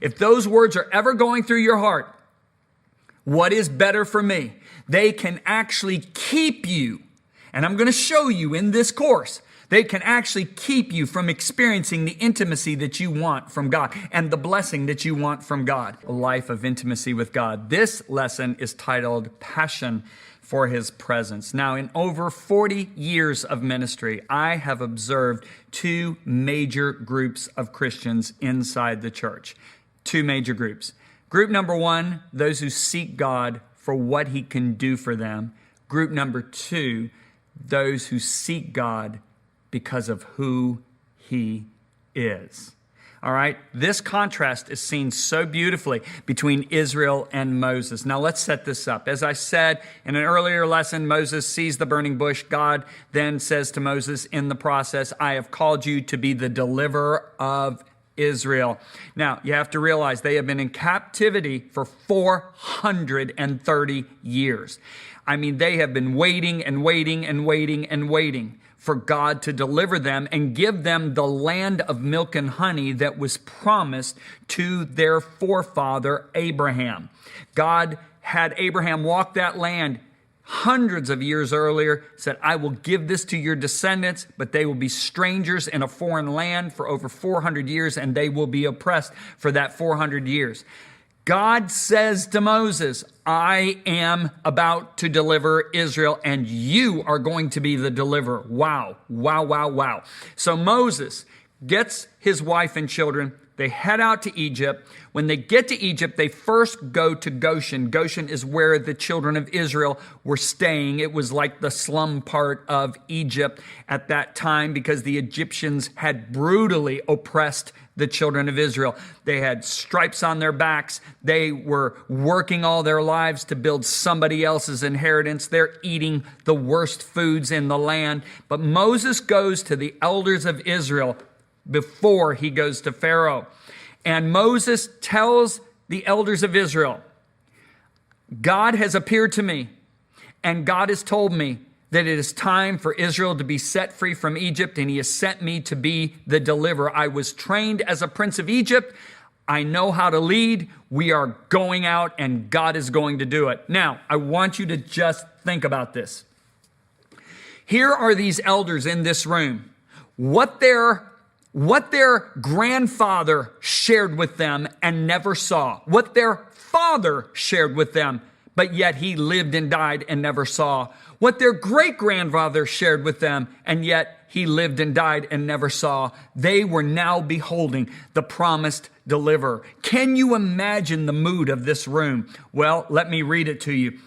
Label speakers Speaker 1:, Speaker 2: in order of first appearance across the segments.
Speaker 1: if those words are ever going through your heart, what is better for me? They can actually keep you, and I'm going to show you in this course, they can actually keep you from experiencing the intimacy that you want from God and the blessing that you want from God. A life of intimacy with God. This lesson is titled Passion for His Presence. Now, in over 40 years of ministry, I have observed two major groups of Christians inside the church. Two major groups. Group number one, those who seek God for what He can do for them. Group number two, those who seek God because of who He is. All right, this contrast is seen so beautifully between Israel and Moses. Now let's set this up. As I said in an earlier lesson, Moses sees the burning bush. God then says to Moses in the process, I have called you to be the deliverer of Israel. Now, you have to realize they have been in captivity for 430 years. I mean, they have been waiting and waiting and waiting and waiting for God to deliver them and give them the land of milk and honey that was promised to their forefather Abraham. God had Abraham walk that land hundreds of years earlier, said, I will give this to your descendants, but they will be strangers in a foreign land for over 400 years, and they will be oppressed for that 400 years. God says to Moses, I am about to deliver Israel, and you are going to be the deliverer. Wow, wow, wow, wow. So Moses gets his wife and children. They head out to Egypt. When they get to Egypt, they first go to Goshen. Goshen is where the children of Israel were staying. It was like the slum part of Egypt at that time because the Egyptians had brutally oppressed the children of Israel. They had stripes on their backs. They were working all their lives to build somebody else's inheritance. They're eating the worst foods in the land. But Moses goes to the elders of Israel before he goes to Pharaoh. And Moses tells the elders of Israel, God has appeared to me, and God has told me that it is time for Israel to be set free from Egypt, and He has sent me to be the deliverer. I was trained as a prince of Egypt. I know how to lead. We are going out, and God is going to do it. Now, I want you to just think about this. Here are these elders in this room. What their grandfather shared with them and never saw. What their father shared with them, but yet he lived and died and never saw. What their great-grandfather shared with them, and yet he lived and died and never saw. They were now beholding the promised deliverer. Can you imagine the mood of this room? Well, let me read it to you.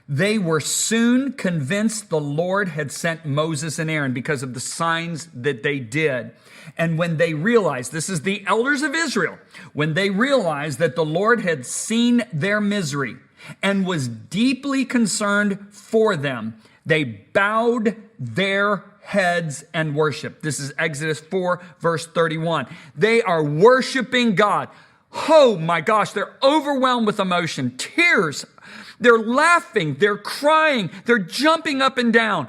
Speaker 1: They were soon convinced the Lord had sent Moses and Aaron because of the signs that they did. And when they realized, this is the elders of Israel, when they realized that the Lord had seen their misery and was deeply concerned for them, they bowed their heads and worshiped. This is Exodus 4, verse 31. They are worshiping God. Oh my gosh, they're overwhelmed with emotion, tears. They're laughing, they're crying, they're jumping up and down.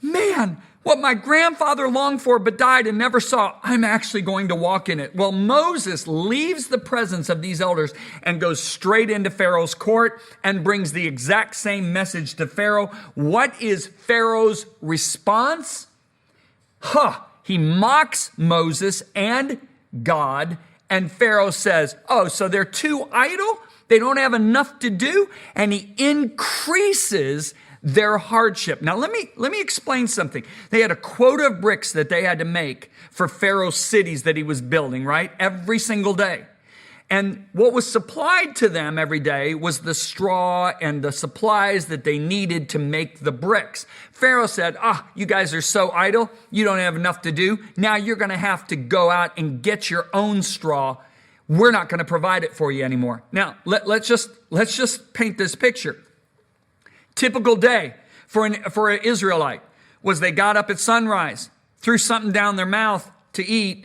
Speaker 1: Man, what my grandfather longed for but died and never saw, I'm actually going to walk in it. Well, Moses leaves the presence of these elders and goes straight into Pharaoh's court and brings the exact same message to Pharaoh. What is Pharaoh's response? He mocks Moses and God, and Pharaoh says, oh, so they're too idle? They don't have enough to do? And he increases their hardship. Now, let me explain something. They had a quota of bricks that they had to make for Pharaoh's cities that he was building, right? Every single day. And what was supplied to them every day was the straw and the supplies that they needed to make the bricks. Pharaoh said, you guys are so idle. You don't have enough to do. Now you're going to have to go out and get your own straw. We're not going to provide it for you anymore. Now, let's just paint this picture. Typical day for an Israelite was they got up at sunrise, threw something down their mouth to eat,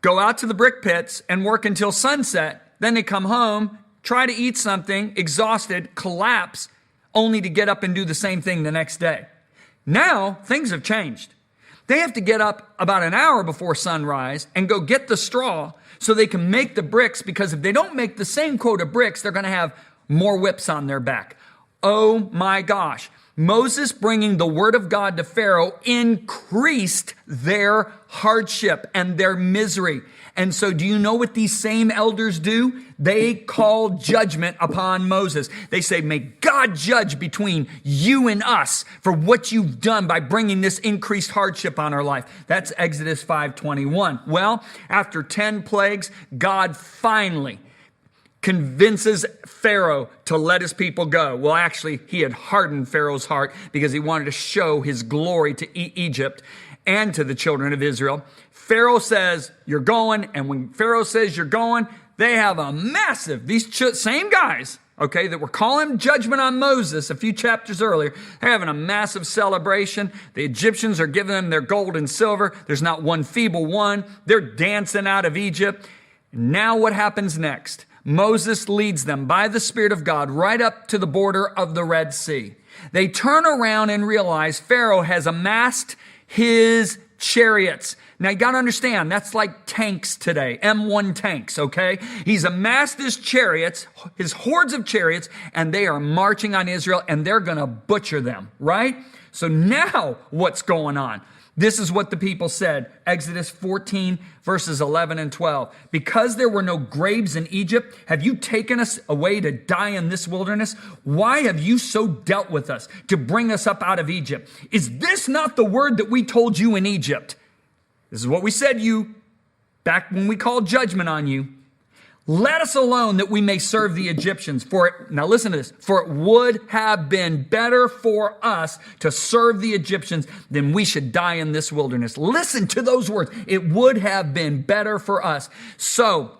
Speaker 1: go out to the brick pits and work until sunset. Then they come home, try to eat something, exhausted, collapse, only to get up and do the same thing the next day. Now, things have changed. They have to get up about an hour before sunrise and go get the straw so they can make the bricks, because if they don't make the same quota of bricks, they're going to have more whips on their back. Oh my gosh. Moses bringing the word of God to Pharaoh increased their hardship and their misery. And so do you know what these same elders do? They call judgment upon Moses. They say, may God judge between you and us for what you've done by bringing this increased hardship on our life. That's Exodus 5:21. Well, after 10 plagues, God finally convinces Pharaoh to let his people go. Well, actually, he had hardened Pharaoh's heart because he wanted to show his glory to Egypt and to the children of Israel. Pharaoh says, you're going. And when Pharaoh says you're going, they have a massive, these same guys, okay, that were calling judgment on Moses a few chapters earlier, they're having a massive celebration. The Egyptians are giving them their gold and silver. There's not one feeble one. They're dancing out of Egypt. Now what happens next? Moses leads them by the Spirit of God right up to the border of the Red Sea. They turn around and realize Pharaoh has amassed his chariots. Now you got to understand, that's like tanks today, M1 tanks, okay? He's amassed his chariots, his hordes of chariots, and they are marching on Israel, and they're going to butcher them, right? So now what's going on? This is what the people said, Exodus 14, verses 11 and 12. Because there were no graves in Egypt, have you taken us away to die in this wilderness? Why have you so dealt with us to bring us up out of Egypt? Is this not the word that we told you in Egypt? This is what we said to you back when we called judgment on you. Let us alone that we may serve the Egyptians. Now listen to this. For it would have been better for us to serve the Egyptians than we should die in this wilderness. Listen to those words. It would have been better for us. So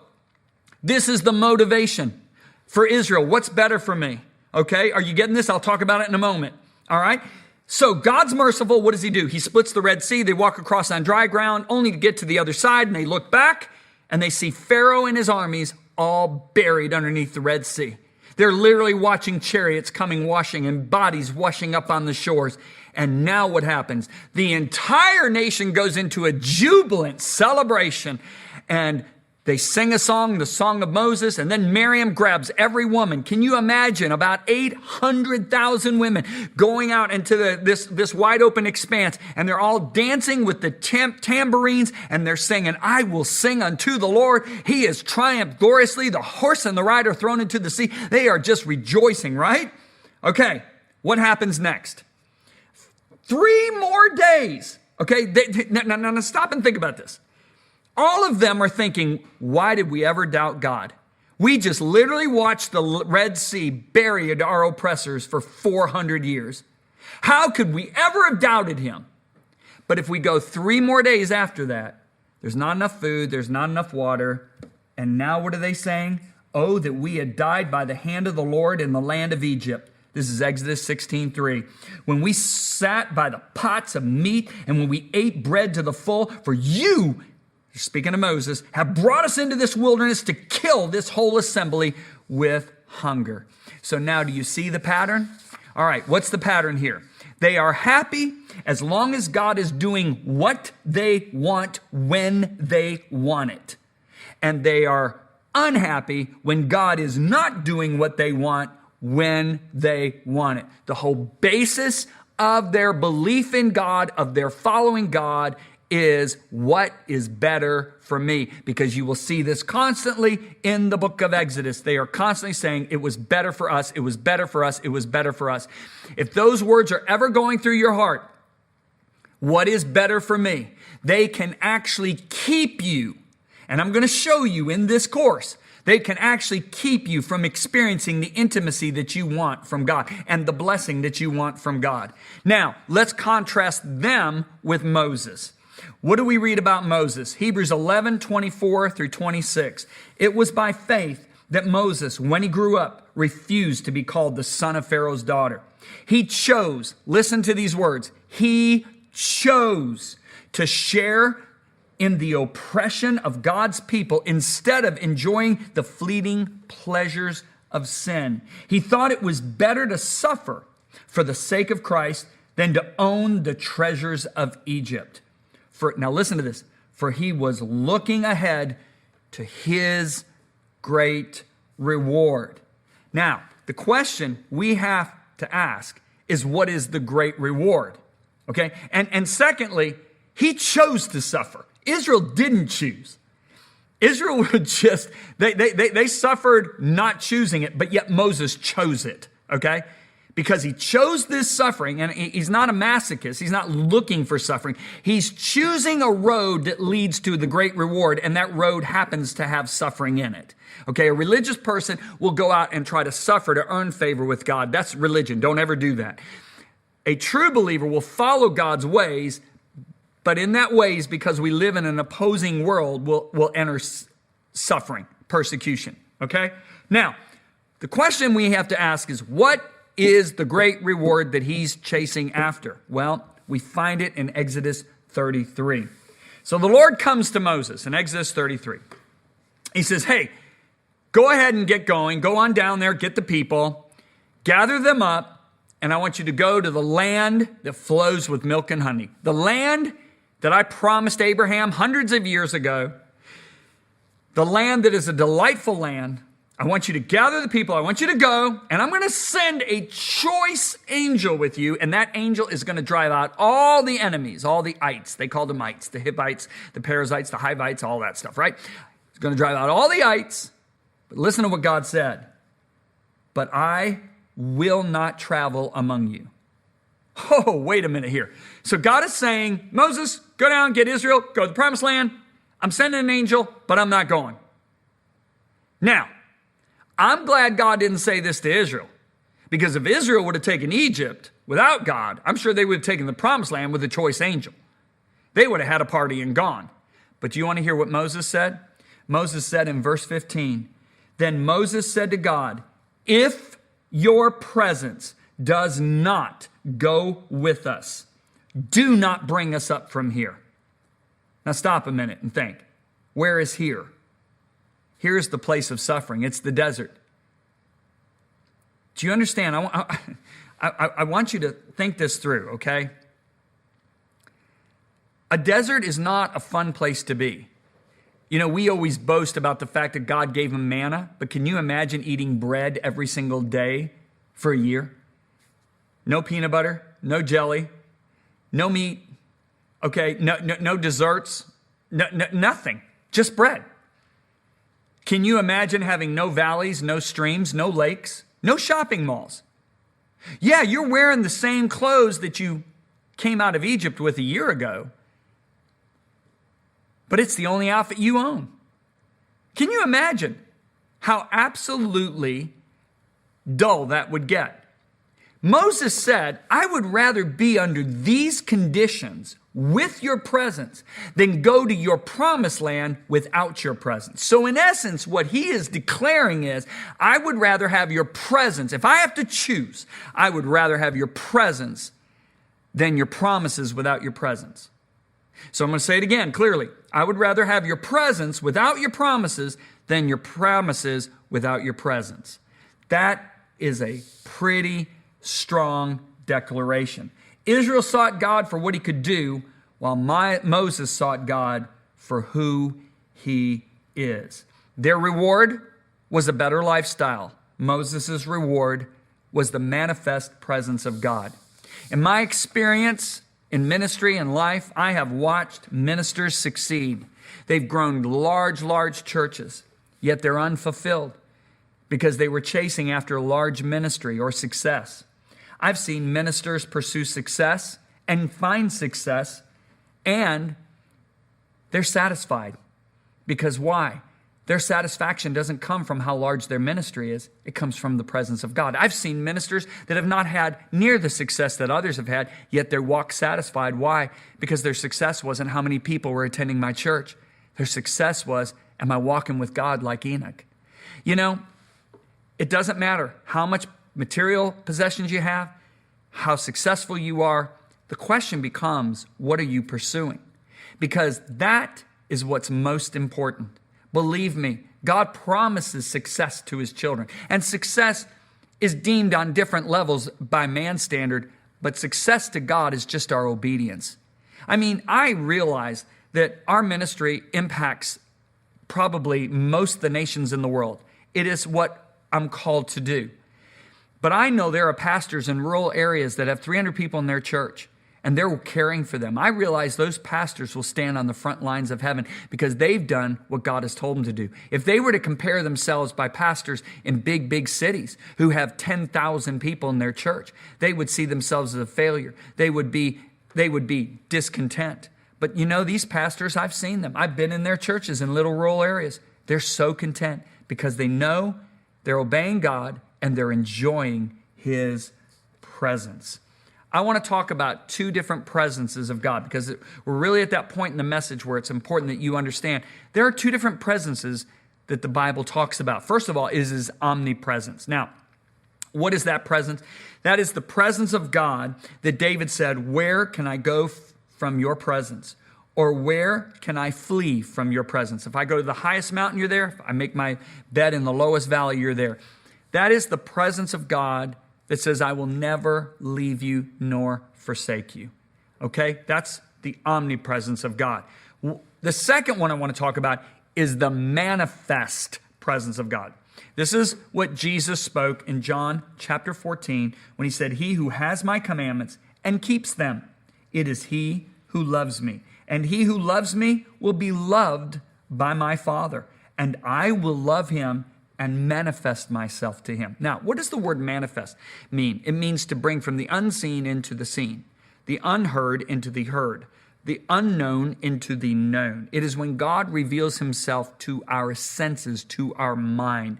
Speaker 1: this is the motivation for Israel. What's better for me? Okay, are you getting this? I'll talk about it in a moment. All right. So God's merciful. What does he do? He splits the Red Sea. They walk across on dry ground only to get to the other side, and they look back and they see Pharaoh and his armies all buried underneath the Red Sea. They're literally watching chariots coming washing and bodies washing up on the shores. And now what happens? The entire nation goes into a jubilant celebration, and they sing a song, the Song of Moses, and then Miriam grabs every woman. Can you imagine about 800,000 women going out into this wide open expanse, and they're all dancing with the tambourines, and they're singing, I will sing unto the Lord. He has triumphed gloriously. The horse and the rider thrown into the sea. They are just rejoicing, right? Okay, what happens next? 3 more days. Okay, now stop and think about this. All of them are thinking, why did we ever doubt God? We just literally watched the Red Sea bury our oppressors for 400 years. How could we ever have doubted him? But if we go 3 more days after that, there's not enough food, there's not enough water. And now what are they saying? Oh, that we had died by the hand of the Lord in the land of Egypt. This is Exodus 16:3. When we sat by the pots of meat and when we ate bread to the full, for you, speaking of Moses, have brought us into this wilderness to kill this whole assembly with hunger. So now do you see the pattern? All right, what's the pattern here? They are happy as long as God is doing what they want when they want it. And they are unhappy when God is not doing what they want when they want it. The whole basis of their belief in God, of their following God, is what is better for me, because you will see this constantly in the book of Exodus. They are constantly saying it was better for us. It was better for us. It was better for us. If those words are ever going through your heart, what is better for me? They can actually keep you. And I'm going to show you in this course. They can actually keep you from experiencing the intimacy that you want from God and the blessing that you want from God. Now, let's contrast them with Moses. What do we read about Moses? Hebrews 11:24 through 26. It was by faith that Moses, when he grew up, refused to be called the son of Pharaoh's daughter. He chose, listen to these words, he chose to share in the oppression of God's people instead of enjoying the fleeting pleasures of sin. He thought it was better to suffer for the sake of Christ than to own the treasures of Egypt. Now listen to this. For he was looking ahead to his great reward. Now, the question we have to ask is, what is the great reward? Okay? And secondly, he chose to suffer. Israel didn't choose. Israel would just, they suffered not choosing it, but yet Moses chose it. Okay? Because he chose this suffering, and he's not a masochist. He's not looking for suffering. He's choosing a road that leads to the great reward, and that road happens to have suffering in it. Okay, a religious person will go out and try to suffer to earn favor with God. That's religion. Don't ever do that. A true believer will follow God's ways, but in that ways, because we live in an opposing world, will enter suffering, persecution. Okay? Now, the question we have to ask is, what is the great reward that he's chasing after? Well, we find it in Exodus 33. So the Lord comes to Moses in Exodus 33. He says, hey, go ahead and get going. Go on down there, get the people, gather them up, and I want you to go to the land that flows with milk and honey. The land that I promised Abraham hundreds of years ago. The land that is a delightful land. I want you to gather the people. I want you to go, and I'm going to send a choice angel with you, and that angel is going to drive out all the enemies, all the ites. They call them ites, the Hittites, the Perizzites, the Hivites, all that stuff, right? He's going to drive out all the ites. But listen to what God said. But I will not travel among you. Oh, wait a minute here. So God is saying, Moses, go down, get Israel, go to the promised land. I'm sending an angel, but I'm not going. Now, I'm glad God didn't say this to Israel, because if Israel would have taken Egypt without God, I'm sure they would have taken the promised land with a choice angel. They would have had a party and gone. But do you want to hear what Moses said? Moses said in verse 15, then Moses said to God, if your presence does not go with us, do not bring us up from here. Now stop a minute and think, where is here? Here's the place of suffering. It's the desert. Do you understand? I want you to think this through, okay? A desert is not a fun place to be. You know, we always boast about the fact that God gave them manna, but can you imagine eating bread every single day for a year? No peanut butter, no jelly, no meat, okay, no desserts, nothing, just bread. Can you imagine having no valleys, no streams, no lakes, no shopping malls? Yeah, you're wearing the same clothes that you came out of Egypt with a year ago, but it's the only outfit you own. Can you imagine how absolutely dull that would get? Moses said, I would rather be under these conditions with your presence than go to your promised land without your presence. So in essence, what he is declaring is, I would rather have your presence. If I have to choose, I would rather have your presence than your promises without your presence. So I'm going to say it again clearly. I would rather have your presence without your promises than your promises without your presence. That is a pretty strong declaration. Israel sought God for what he could do, while Moses sought God for who he is. Their reward was a better lifestyle. Moses' reward was the manifest presence of God. In my experience in ministry and life, I have watched ministers succeed. They've grown large churches, yet they're unfulfilled because they were chasing after a large ministry or success. I've seen ministers pursue success and find success, and they're satisfied. Because why? Their satisfaction doesn't come from how large their ministry is. It comes from the presence of God. I've seen ministers that have not had near the success that others have had, yet they walk satisfied. Why? Because their success wasn't how many people were attending my church. Their success was, am I walking with God like Enoch? You know, it doesn't matter how much material possessions you have, how successful you are. The question becomes, what are you pursuing? Because that is what's most important. Believe me, God promises success to his children. And success is deemed on different levels by man's standard, but success to God is just our obedience. I mean, I realize that our ministry impacts probably most of the nations in the world. It is what I'm called to do. But I know there are pastors in rural areas that have 300 people in their church, and they're caring for them. I realize those pastors will stand on the front lines of heaven because they've done what God has told them to do. If they were to compare themselves by pastors in big, big cities who have 10,000 people in their church, they would see themselves as a failure. They would be discontent. But you know, these pastors, I've seen them. I've been in their churches in little rural areas. They're so content because they know they're obeying God and they're enjoying His presence. I want to talk about two different presences of God because we're really at that point in the message where it's important that you understand there are two different presences that the Bible talks about. First of all is His omnipresence. Now, what is that presence? That is the presence of God that David said, "Where can I go from your presence? Or where can I flee from your presence? If I go to the highest mountain, you're there. If I make my bed in the lowest valley, you're there." That is the presence of God that says, "I will never leave you nor forsake you." Okay? That's the omnipresence of God. The second one I want to talk about is the manifest presence of God. This is what Jesus spoke in John chapter 14 when He said, "He who has my commandments and keeps them, it is he who loves me. And he who loves me will be loved by my Father. And I will love him and manifest myself to him." Now, what does the word manifest mean? It means to bring from the unseen into the seen, the unheard into the heard, the unknown into the known. It is when God reveals Himself to our senses, to our mind.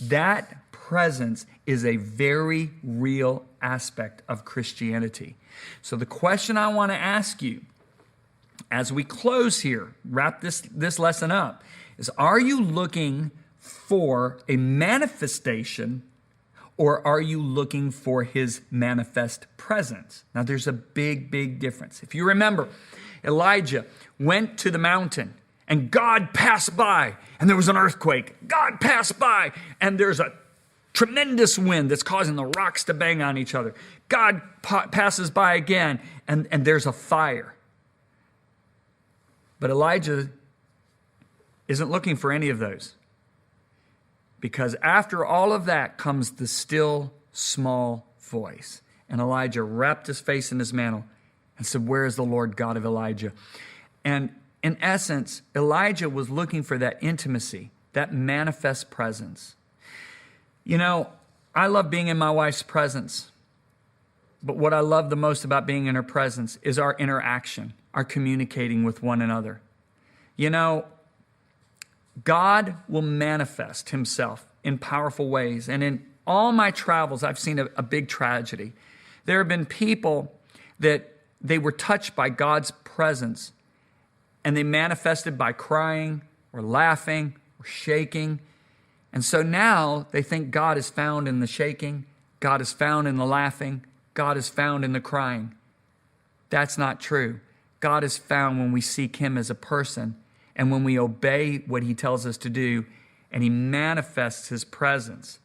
Speaker 1: That presence is a very real aspect of Christianity. So the question I want to ask you as we close here, wrap this lesson up, is are you looking for a manifestation or are you looking for His manifest presence? Now there's a big, big difference. If you remember, Elijah went to the mountain and God passed by and there was an earthquake. God passed by and there's a tremendous wind that's causing the rocks to bang on each other. God passes by again and there's a fire. But Elijah isn't looking for any of those. Because after all of that comes the still small voice. And Elijah wrapped his face in his mantle and said, "Where is the Lord God of Elijah?" And in essence, Elijah was looking for that intimacy, that manifest presence. You know, I love being in my wife's presence. But what I love the most about being in her presence is our interaction, our communicating with one another. You know, God will manifest Himself in powerful ways. And in all my travels, I've seen a big tragedy. There have been people that they were touched by God's presence and they manifested by crying or laughing or shaking. And so now they think God is found in the shaking, God is found in the laughing, God is found in the crying. That's not true. God is found when we seek Him as a person and when we obey what He tells us to do and He manifests His presence.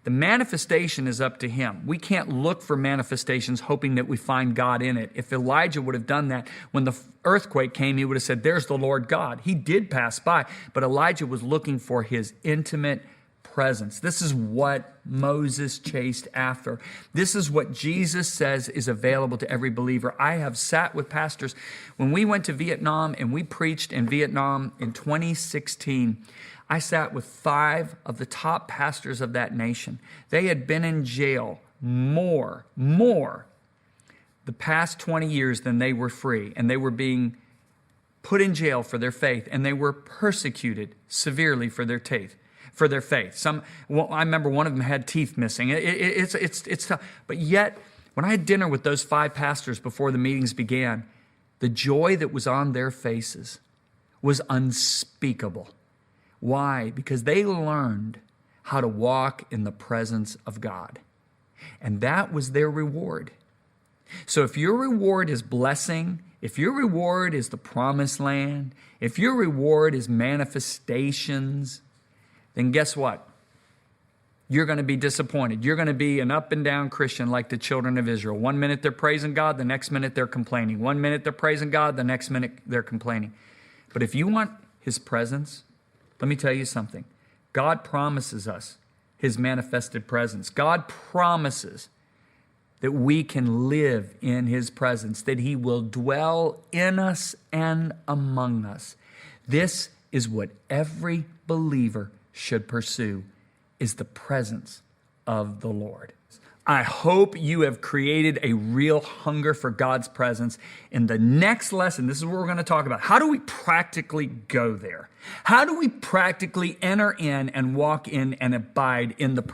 Speaker 1: The manifestation is up to Him. We can't look for manifestations hoping that we find God in it. If Elijah would have done that, when the earthquake came, he would have said, "There's the Lord God." He did pass by, but Elijah was looking for His intimate presence. This is what Moses chased after. This is what Jesus says is available to every believer. I have sat with pastors. When we went to Vietnam and we preached in Vietnam in 2016, I sat with 5 of the top pastors of that nation. They had been in jail more the past 20 years than they were free. And they were being put in jail for their faith. And they were persecuted severely for their faith. I remember one of them had teeth missing. It's tough. But yet, when I had dinner with those 5 pastors before the meetings began, the joy that was on their faces was unspeakable. Why? Because they learned how to walk in the presence of God. And that was their reward. So if your reward is blessing, if your reward is the promised land, if your reward is manifestations, then guess what? you're going to be disappointed. You're going to be an up and down Christian like the children of Israel. 1 minute they're praising God, the next minute they're complaining. 1 minute they're praising God, the next minute they're complaining. But if you want his presence, let me tell you something. God promises us his manifested presence. God promises that we can live in his presence, that he will dwell in us and among us. This is what every believer should pursue, is the presence of the Lord. I hope you have created a real hunger for God's presence. In the next lesson, this is what we're going to talk about. How do we practically go there? How do we practically enter in and walk in and abide in the presence?